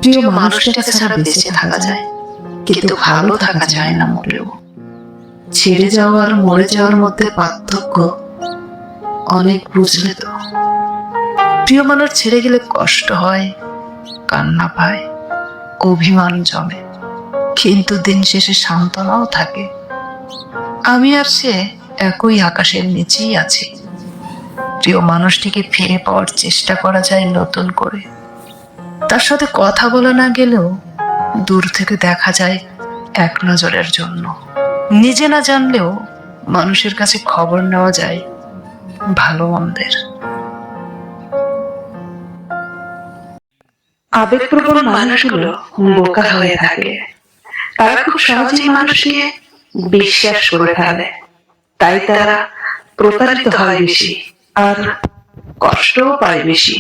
প্রিয় মানুষটাকে ছাড়া বেঁচে থাকা যায়, কিন্তু ভালো থাকা যায় না মোটেও। ছেড়ে যাওয়া আর মরে যাওয়ার মধ্যে পার্থক্য অনেক, বুঝলে তো? প্রিয় মানুষ ছেড়ে গেলে কষ্ট হয়, কান্না পায়, অভিমান জমে, কিন্তু দিন শেষে সান্ত্বনাও থাকে। আমি আর সে একই আকাশের নিচেই আছি। প্রিয় মানুষটিকে ফিরে পাওয়ার চেষ্টা করা যায় নতুন করে। তার সাথে কথা বলা না গেলেও দূর থেকে দেখা যায় এক নজরের জন্য। নিজে না জানলেও মানুষের কাছে খবর নেওয়া যায় ভালো মন্দের। আবেগপ্রবণ মানুষগুলো বোকা হয়ে থাকে। তারা খুব সহজেই মানুষকে বিশ্বাস করে ফেলে, তাই তারা প্রতারিত হয় বেশি আর কষ্টও পায় বেশি।